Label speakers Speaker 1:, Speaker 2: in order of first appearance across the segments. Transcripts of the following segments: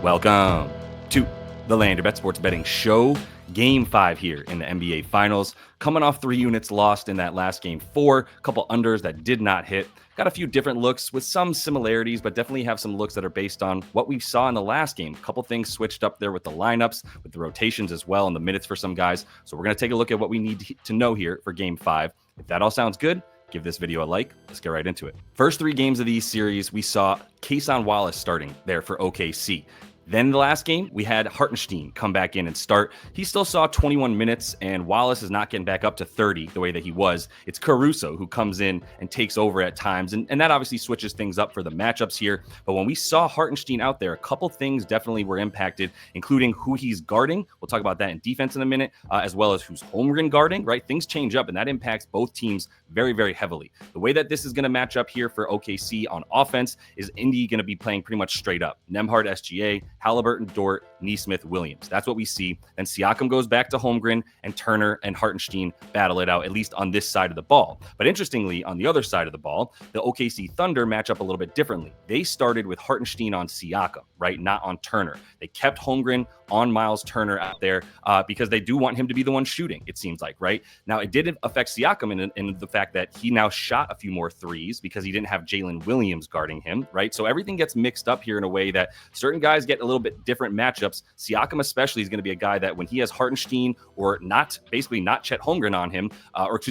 Speaker 1: Welcome to the Land Your Bet Sports Betting Show. Game 5 here in the NBA Finals. Coming off 3 units lost in that last game 4. A couple unders that did not hit. Got a few different looks with some similarities, but definitely have some looks that are based on what we saw in the last game. A couple things switched up there with the lineups, with the rotations as well, and the minutes for some guys. So we're going to take a look at what we need to know here for Game 5. If that all sounds good, give this video a like. Let's get right into it. First 3 games of these series, we saw Cason Wallace starting there for OKC. Then the last game, we had Hartenstein come back in and start. He still saw 21 minutes, and Wallace is not getting back up to 30 the way that he was. It's Caruso who comes in and takes over at times, and that obviously switches things up for the matchups here. But when we saw Hartenstein out there, a couple things definitely were impacted, including who he's guarding. We'll talk about that in defense in a minute, as well as who's Holmgren guarding, right? Things change up, and that impacts both teams very, very heavily. The way that this is going to match up here for OKC on offense is Indy going to be playing pretty much straight up. Nembhard, SGA, Halliburton, Dort, Nesmith, Williams. That's what we see. Then Siakam goes back to Holmgren, and Turner and Hartenstein battle it out, at least on this side of the ball. But interestingly, on the other side of the ball, the OKC Thunder match up a little bit differently. They started with Hartenstein on Siakam, right? Not on Turner. They kept Holmgren on Miles Turner out there because they do want him to be the one shooting, it seems like, right? Now, it did affect Siakam in the fact that he now shot a few more threes because he didn't have Jalen Williams guarding him, right? So everything gets mixed up here in a way that certain guys get a little bit different matchups. Siakam especially is going to be a guy that when he has Hartenstein or not Chet Holmgren on him,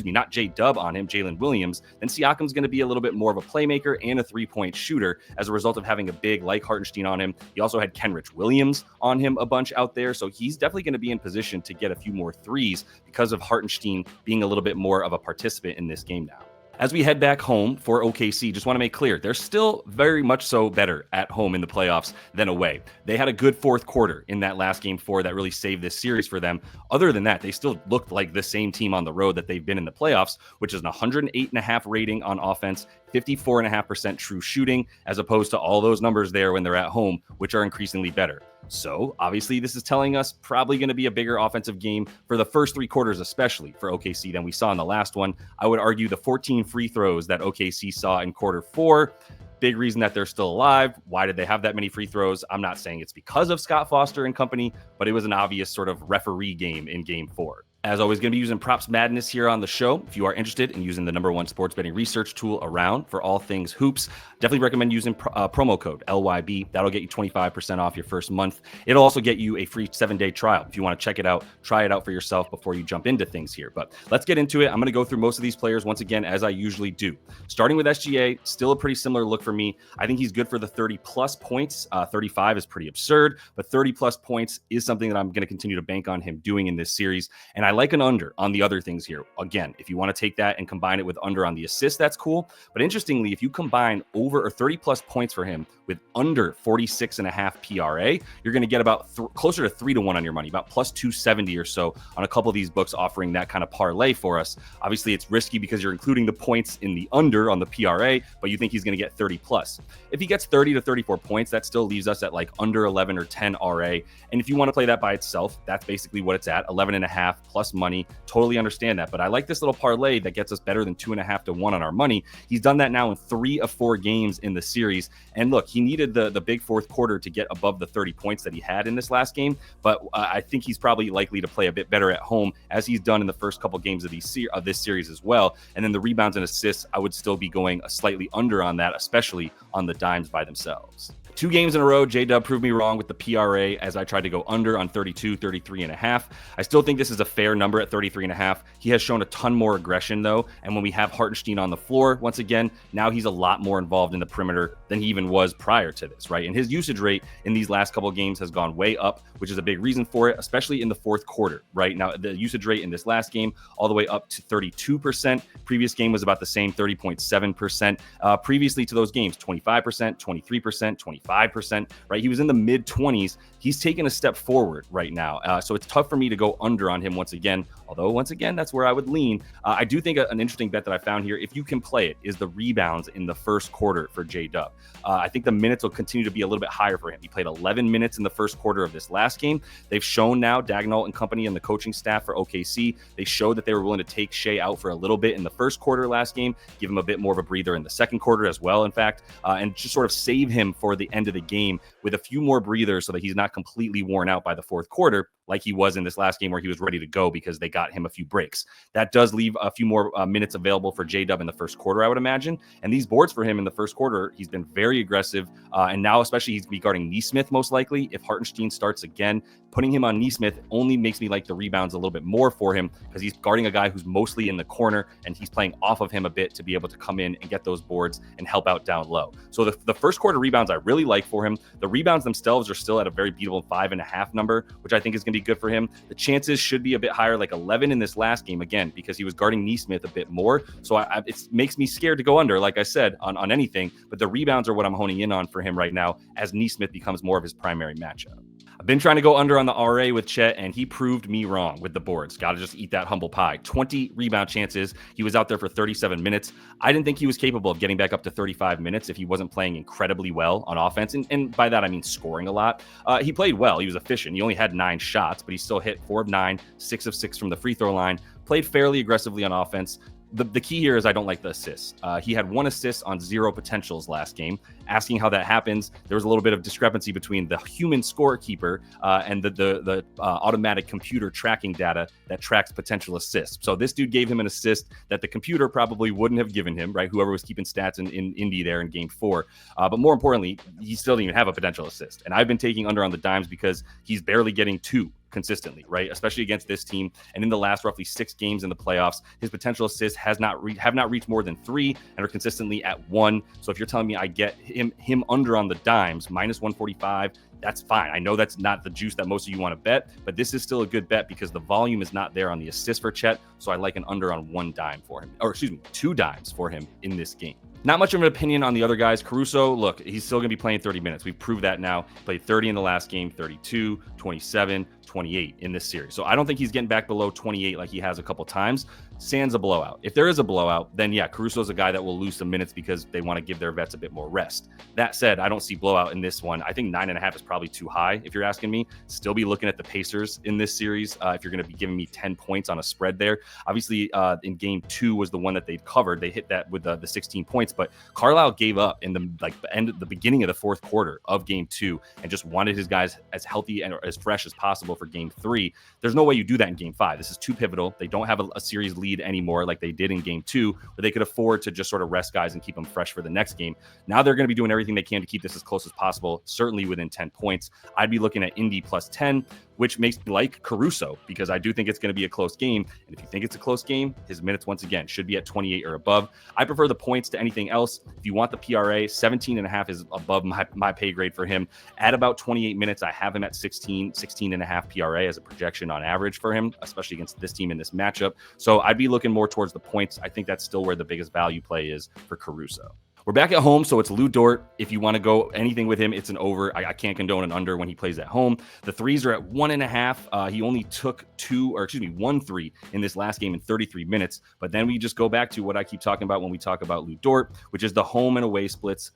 Speaker 1: not J-Dub on him, Jalen Williams, then Siakam's going to be a little bit more of a playmaker and a three-point shooter as a result of having a big like Hartenstein on him. He also had Kenrich Williams on him a bunch out there, so he's definitely going to be in position to get a few more threes because of Hartenstein being a little bit more of a participant in this game now. As we head back home for OKC, just want to make clear, they're still very much so better at home in the playoffs than away. They had a good fourth quarter in that last game 4 that really saved this series for them. Other than that, they still looked like the same team on the road that they've been in the playoffs, which is an 108.5 rating on offense, 54.5% true shooting, as opposed to all those numbers there when they're at home, which are increasingly better. So obviously this is telling us probably going to be a bigger offensive game for the first 3 quarters, especially for OKC, than we saw in the last one. I would argue the 14 free throws that OKC saw in quarter 4, big reason that they're still alive. Why did they have that many free throws? I'm not saying it's because of Scott Foster and company, but it was an obvious sort of referee game in game 4. As always, going to be using Props Madness here on the show. If you are interested in using the #1 sports betting research tool around for all things hoops, definitely recommend using promo code LYB. That'll get you 25% off your first month. It'll also get you a free 7-day trial. If you want to check it out, try it out for yourself before you jump into things here. But let's get into it. I'm going to go through most of these players once again, as I usually do. Starting with SGA, still a pretty similar look for me. I think he's good for the 30-plus points. 35 is pretty absurd, but 30-plus points is something that I'm going to continue to bank on him doing in this series. And I like an under on the other things here. Again, if you want to take that and combine it with under on the assist, that's cool. But interestingly, if you combine over or 30-plus points for him with under 46.5 PRA, you're going to get about closer to 3-1 on your money, about plus 270 or so on a couple of these books offering that kind of parlay for us. Obviously, it's risky because you're including the points in the under on the PRA, but you think he's going to get 30-plus. If he gets 30 to 34 points, that still leaves us at like under 11 or 10 RA. And if you want to play that by itself, that's basically what it's at, 11.5 plus money. Totally understand that. But I like this little parlay that gets us better than 2.5 to 1 on our money. He's done that now in 3 of 4 games in the series. And look, he needed the big fourth quarter to get above the 30 points that he had in this last game. But I think he's probably likely to play a bit better at home, as he's done in the first couple games of this series as well. And then the rebounds and assists, I would still be going slightly under on that, especially on the dimes by themselves. 2 games in a row, J-Dub proved me wrong with the PRA as I tried to go under on 32, 33.5. I still think this is a fair number at 33.5. He has shown a ton more aggression, though, and when we have Hartenstein on the floor, once again, now he's a lot more involved in the perimeter than he even was prior to this, right? And his usage rate in these last couple of games has gone way up, which is a big reason for it, especially in the fourth quarter, right? Now, the usage rate in this last game, all the way up to 32%. Previous game was about the same, 30.7%. Previously to those games, 25%, 23%, 25%, right? He was in the mid-20s. He's taken a step forward right now. So it's tough for me to go under on him once again, although once again, that's where I would lean. I do think an interesting bet that I found here, if you can play it, is the rebounds in the first quarter for J-Dub. I think the minutes will continue to be a little bit higher for him. He played 11 minutes in the first quarter of this last game. They've shown now, Dagnall and company and the coaching staff for OKC, they showed that they were willing to take Shea out for a little bit in the first quarter last game, give him a bit more of a breather in the second quarter as well, in fact, and just sort of save him for the end of the game with a few more breathers so that he's not completely worn out by the fourth quarter, like he was in this last game where he was ready to go because they got him a few breaks. That does leave a few more minutes available for J-Dub in the first quarter, I would imagine. And these boards for him in the first quarter, he's been very aggressive. And now, especially, he's going to be guarding Nesmith most likely. If Hartenstein starts again, putting him on Nesmith only makes me like the rebounds a little bit more for him because he's guarding a guy who's mostly in the corner and he's playing off of him a bit to be able to come in and get those boards and help out down low. So the first quarter rebounds I really like for him. The rebounds themselves are still at a very beatable 5.5 number, which I think is going to be good for him. The chances should be a bit higher, like 11 in this last game, again, because he was guarding Nesmith a bit more. So it makes me scared to go under, like I said, on anything. But the rebounds are what I'm honing in on for him right now as Nesmith becomes more of his primary matchup. I've been trying to go under on the RA with Chet, and he proved me wrong with the boards. Got to just eat that humble pie. 20 rebound chances. He was out there for 37 minutes. I didn't think he was capable of getting back up to 35 minutes if he wasn't playing incredibly well on offense. And by that, I mean scoring a lot. He played well. He was efficient. He only had 9 shots, but he still hit 4 of 9, 6 of 6 from the free throw line. Played fairly aggressively on offense. The key here is I don't like the assists. He had 1 assist on 0 potentials last game. Asking how that happens, there was a little bit of discrepancy between the human scorekeeper and the automatic computer tracking data that tracks potential assists. So this dude gave him an assist that the computer probably wouldn't have given him, right? Whoever was keeping stats in Indy there in game 4. But more importantly, he still didn't even have a potential assist. And I've been taking under on the dimes because he's barely getting 2 consistently, right? Especially against this team. And in the last roughly 6 games in the playoffs, his potential assists have not reached more than 3 and are consistently at 1. So if you're telling me I get him under on the dimes, minus 145, that's fine. I know that's not the juice that most of you want to bet, but this is still a good bet because the volume is not there on the assist for Chet. So I like an under on 1 dime for him, or excuse me, 2 dimes for him in this game. Not much of an opinion on the other guys. Caruso, look, he's still going to be playing 30 minutes. We've proved that now. Played 30 in the last game, 32, 27, 28 in this series. So I don't think he's getting back below 28 like he has a couple times. Sans a blowout. If there is a blowout, then yeah, Caruso's a guy that will lose some minutes because they want to give their vets a bit more rest. That said, I don't see blowout in this one. I think 9.5 is probably too high if you're asking me. Still be looking at the Pacers in this series if you're going to be giving me 10 points on a spread there. Obviously, in game 2 was the one that they'd covered. They hit that with the 16 points, but Carlisle gave up in the beginning of the fourth quarter of game 2 and just wanted his guys as healthy and as fresh as possible for game 3. There's no way you do that in game 5. This is too pivotal. They don't have a series lead anymore like they did in game 2, where they could afford to just sort of rest guys and keep them fresh for the next game. Now they're going to be doing everything they can to keep this as close as possible, certainly within 10 points. I'd be looking at Indy plus 10, which makes me like Caruso because I do think it's going to be a close game. And if you think it's a close game, his minutes, once again, should be at 28 or above. I prefer the points to anything else. If you want the PRA, 17.5 is above my pay grade for him. At about 28 minutes, I have him at 16.5 PRA as a projection on average for him, especially against this team in this matchup. So I'd be looking more towards the points. I think that's still where the biggest value play is for Caruso. We're back at home, so it's Lou Dort. If you want to go anything with him, it's an over. I can't condone an under when he plays at home. The threes are at 1.5. He only took 1 3 in this last game in 33 minutes. But then we just go back to what I keep talking about when we talk about Lou Dort, which is the home and away splits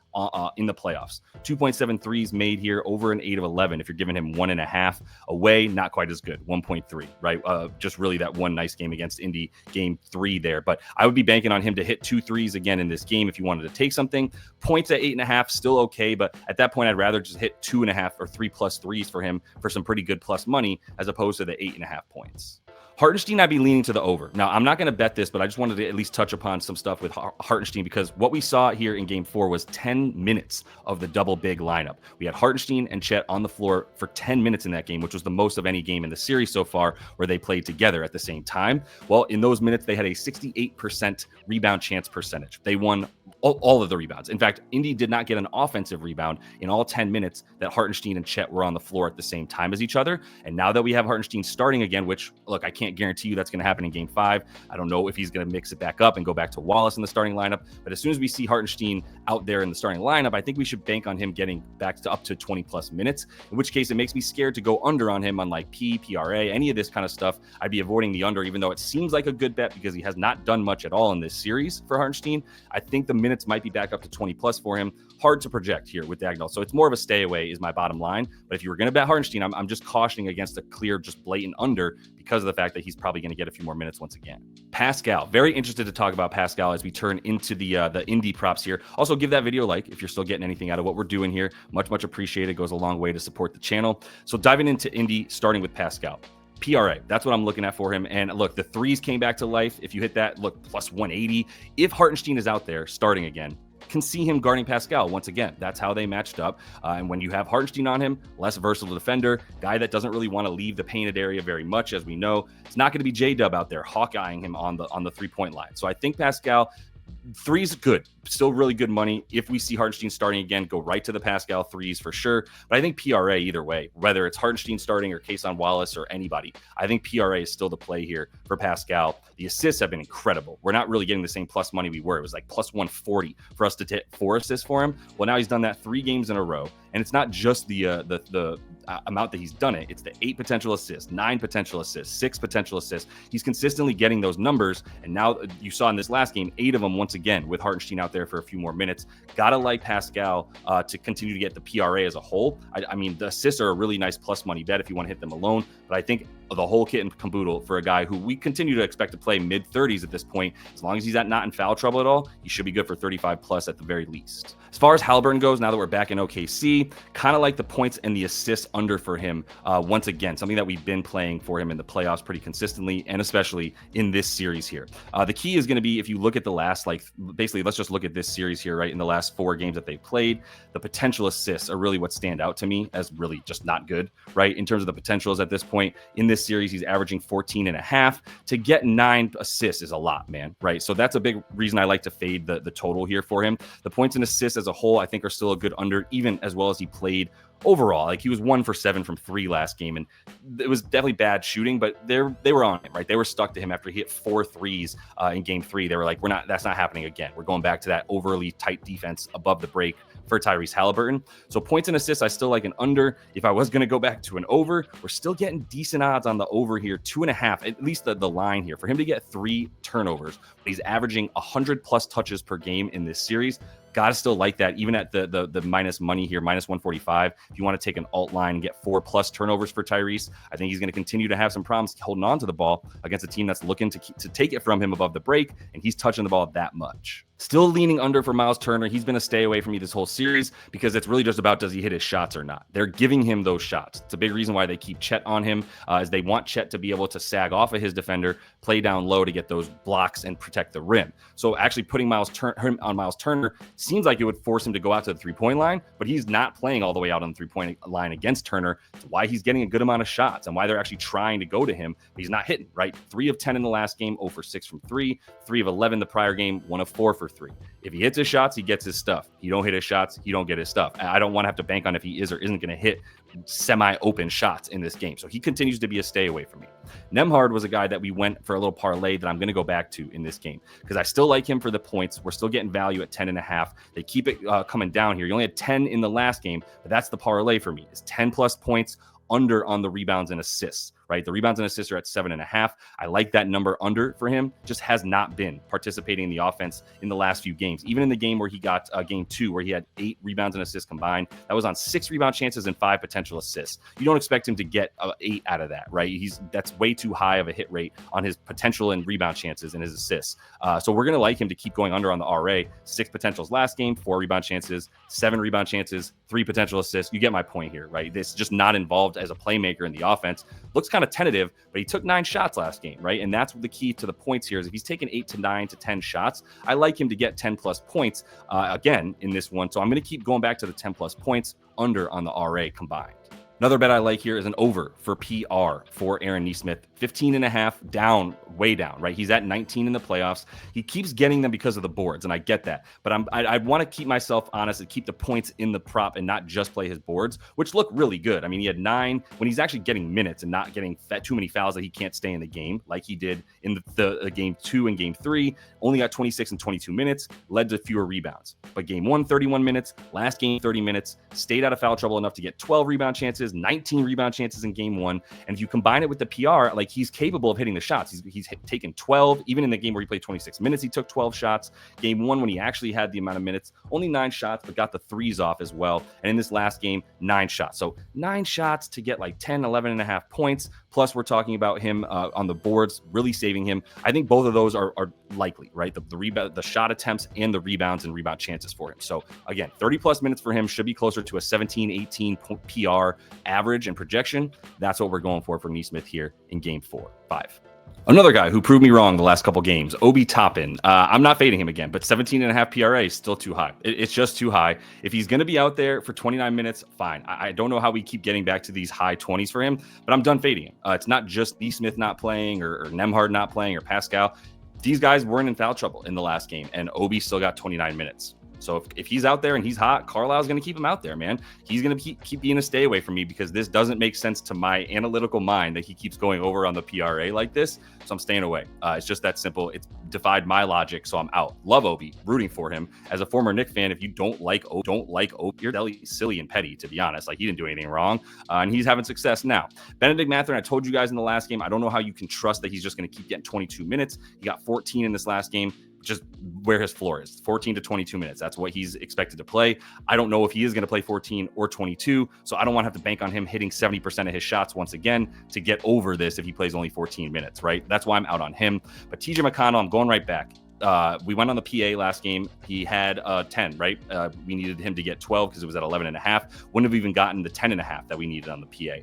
Speaker 1: in the playoffs. 2.7 threes made here, over an 8 of 11. If you're giving him 1.5 away, not quite as good. 1.3, right? Just really that one nice game against Indy, game 3 there. But I would be banking on him to hit 2 threes again in this game if you wanted to take something. Points at 8.5, still okay, but at that point, I'd rather just hit 2.5 or 3+ threes for him for some pretty good plus money as opposed to the 8.5 points. Hartenstein, I'd be leaning to the over. Now, I'm not going to bet this, but I just wanted to at least touch upon some stuff with Hartenstein because what we saw here in game 4 was 10 minutes of the double big lineup. We had Hartenstein and Chet on the floor for 10 minutes in that game, which was the most of any game in the series so far where they played together at the same time. Well, in those minutes, they had a 68% rebound chance percentage. They won all of the rebounds. In fact, Indy did not get an offensive rebound in all 10 minutes that Hartenstein and Chet were on the floor at the same time as each other. And now that we have Hartenstein starting again, which, look, I can't guarantee you that's going to happen in game 5. I don't know if he's going to mix it back up and go back to Wallace in the starting lineup. But as soon as we see Hartenstein out there in the starting lineup, I think we should bank on him getting back to up to 20+ minutes, in which case it makes me scared to go under on him on like PRA, any of this kind of stuff. I'd be avoiding the under, even though it seems like a good bet because he has not done much at all in this series for Hartenstein. I think the minutes might be back up to 20+ for him. Hard to project here with Dagnall. So it's more of a stay away is my bottom line. But if you were going to bet Hartenstein, I'm just cautioning against a clear, just blatant under because of the fact that he's probably going to get a few more minutes once again. Pascal, very interested to talk about Pascal as we turn into the indie props here. Also, give that video a like if you're still getting anything out of what we're doing here. Much appreciated. Goes a long way to support the channel. So diving into indie, starting with Pascal. PRA, that's what I'm looking at for him. And look, the threes came back to life. If you hit that, look, plus 180. If Hartenstein is out there starting again, can see him guarding Pascal once again. That's how they matched up. And when you have Hartenstein on him, less versatile defender, guy that doesn't really want to leave the painted area very much, as we know. It's not going to be J-Dub out there hawkeyeing him on the three-point line. So I think Pascal, threes good, still really good money. If we see Hartenstein starting again, go right to the Pascal threes for sure. But I think PRA either way, whether it's Hartenstein starting or Cason Wallace or anybody, I think PRA is still the play here for Pascal. The assists have been incredible. We're not really getting the same plus money we were. It was like plus 140 for us to hit 4 assists for him. Well, now he's done that 3 games in a row. And it's not just the amount that he's done it. It's the 8 potential assists, 9 potential assists, 6 potential assists. He's consistently getting those numbers. And now you saw in this last game, 8 of them once again with Hartenstein out there for a few more minutes. Gotta like Pascal to continue to get the PRA as a whole. I mean, the assists are a really nice plus money bet if you want to hit them alone. But I think the whole kit and caboodle for a guy who we continue to expect to play mid-30s at this point, as long as he's not in foul trouble at all, he should be good for 35 plus at the very least. As far as Haliburton goes, now that we're back in OKC, kind of like the points and the assists under for him once again, something that we've been playing for him in the playoffs pretty consistently, and especially in this series here. The key is going to be, if you look at the last, basically, let's just look at this series here, right? In the last 4 games that they've played, the potential assists are really what stand out to me as really just not good, right? In terms of the potentials at this point in this series, he's averaging 14.5. To get 9 assists is a lot, man, right? So that's a big reason I like to fade the total here for him. The points and assists as a whole, I think, are still a good under, even as well as he played overall. Like, he was 1 for 7 from 3 last game, and it was definitely bad shooting, but they were on it, right? They were stuck to him after he hit 4 threes in game 3. They were like, that's not happening again. We're going back to that overly tight defense above the break for Tyrese Haliburton. So points and assists, I still like an under. If I was going to go back to an over, we're still getting decent odds on the over here, 2.5, at least the line here for him to get 3 turnovers. But he's averaging 100 plus touches per game in this series. Gotta still like that, even at the minus money here, minus 145. If you want to take an alt line and get 4 plus turnovers for Tyrese, I think he's going to continue to have some problems holding on to the ball against a team that's looking to take it from him above the break, and he's touching the ball that much. Still leaning under for Miles Turner. He's been a stay away from me this whole series because it's really just about, does he hit his shots or not? They're giving him those shots. It's a big reason why they keep Chet on him, as they want Chet to be able to sag off of his defender, play down low to get those blocks and protect the rim. So actually putting Miles Turner seems like it would force him to go out to the three-point line, but he's not playing all the way out on the three-point line against Turner. It's why he's getting a good amount of shots and why they're actually trying to go to him, but he's not hitting, right? 3 of 10 in the last game, 0 for 6 from 3, 3 of 11 the prior game, 1 of 4 for 3. If he hits his shots, he gets his stuff. He don't hit his shots, he don't get his stuff. I don't want to have to bank on if he is or isn't going to hit semi-open shots in this game. So he continues to be a stay away from me. Nembhard was a guy that we went for a little parlay that I'm going to go back to in this game because I still like him for the points. We're still getting value at 10.5. They keep it coming down here. You only had 10 in the last game, but that's the parlay for me. It's 10 plus points under on the rebounds and assists, right? The rebounds and assists are at 7.5. I like that number under for him. Just has not been participating in the offense in the last few games. Even in the game where he got game 2, where he had 8 rebounds and assists combined, that was on 6 rebound chances and 5 potential assists. You don't expect him to get 8 out of that, right? That's way too high of a hit rate on his potential and rebound chances and his assists. So we're going to like him to keep going under on the RA. 6 potentials last game, 4 rebound chances, 7 rebound chances, 3 potential assists. You get my point here, right? This just not involved as a playmaker in the offense. Looks kind of tentative, but he took 9 shots last game, right? And that's the key to the points here is if he's taking 8 to 9 to 10 shots, I like him to get 10 plus points again in this one. So I'm going to keep going back to the 10 plus points under on the RA combined. Another bet I like here is an over for PR for Aaron Nesmith. 15.5 down, way down, right? He's at 19 in the playoffs. He keeps getting them because of the boards, and I get that. But I want to keep myself honest and keep the points in the prop and not just play his boards, which look really good. I mean, he had 9 when he's actually getting minutes and not getting too many fouls that he can't stay in the game, like he did in the game 2 and game 3. Only got 26 and 22 minutes, led to fewer rebounds. But game 1, 31 minutes. Last game, 30 minutes. Stayed out of foul trouble enough to get 12 rebound chances, chances, 19 rebound chances in game 1. And if you combine it with the PR, like, he's capable of hitting the shots. He's taken 12. Even in the game where he played 26 minutes, he took 12 shots. Game 1, when he actually had the amount of minutes, only 9 shots, but got the threes off as well. And in this last game, 9 shots. So 9 shots to get like 10, 11 and a half points. Plus, we're talking about him on the boards, really saving him. I think both of those are likely, right? The shot attempts and the rebounds and rebound chances for him. So again, 30 plus minutes for him should be closer to a 17, 18 PR average and projection. That's what we're going for Nesmith here in game 5. Another guy who proved me wrong the last couple games, Obi Toppin. I'm not fading him again, but 17 and a half PRA is still too high. It's just too high. If he's going to be out there for 29 minutes, fine. I don't know how we keep getting back to these high 20s for him, but I'm done fading him. It's not just Nesmith not playing or Nembhard not playing or Pascal. These guys weren't in foul trouble in the last game, and Obi still got 29 minutes. So if he's out there and he's hot, Carlisle's going to keep him out there, man. He's going to keep being a stay away from me, because this doesn't make sense to my analytical mind that he keeps going over on the PRA like this. So I'm staying away. It's just that simple. It's defied my logic, so I'm out. Love Obi, rooting for him. As a former Knick fan, if you don't like Obi, you're silly and petty, to be honest. Like, he didn't do anything wrong, and he's having success now. Benedict Mathurin, I told you guys in the last game, I don't know how you can trust that he's just going to keep getting 22 minutes. He got 14 in this last game. Just where his floor is, 14 to 22 minutes. That's what he's expected to play. I don't know if he is going to play 14 or 22, so I don't want to have to bank on him hitting 70% of his shots once again to get over this if he plays only 14 minutes, right? That's why I'm out on him. But TJ McConnell, I'm going right back. We went on the PA last game. He had 10, right? We needed him to get 12 because it was at 11 and a half. Wouldn't have even gotten the 10 and a half that we needed on the PA.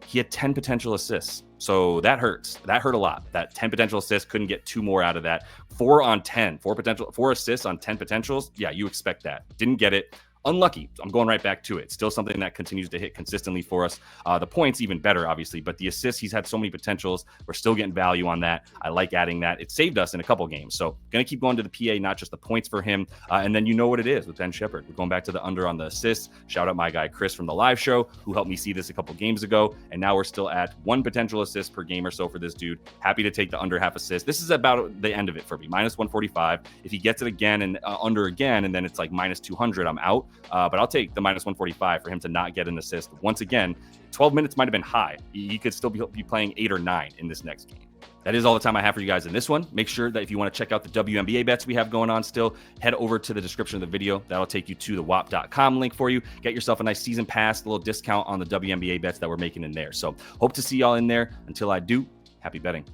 Speaker 1: He had 10 potential assists. So that hurts. That hurt a lot. That 10 potential assists, couldn't get 2 more out of that. 4 on 10, 4 assists on 10 potentials. Yeah, you expect that. Didn't get it. Unlucky. I'm going right back to it. Still something that continues to hit consistently for us. The points even better, obviously, but the assists, he's had so many potentials. We're still getting value on that. I like adding that. It saved us in a couple games. So going to keep going to the PA, not just the points for him. And then you know what it is with Ben Shepherd. We're going back to the under on the assists. Shout out my guy Chris from the live show, who helped me see this a couple games ago. And now we're still at 1 potential assist per game or so for this dude. Happy to take the under half assist. This is about the end of it for me. Minus 145. If he gets it again and under again, and then it's like minus 200, I'm out. But I'll take the minus 145 for him to not get an assist. Once again, 12 minutes might have been high. He could still be playing 8 or 9 in this next game. That is all the time I have for you guys in this one. Make sure that if you want to check out the WNBA bets we have going on still, head over to the description of the video. That'll take you to the WAP.com link for you. Get yourself a nice season pass, a little discount on the WNBA bets that we're making in there. So hope to see y'all in there. Until I do, happy betting.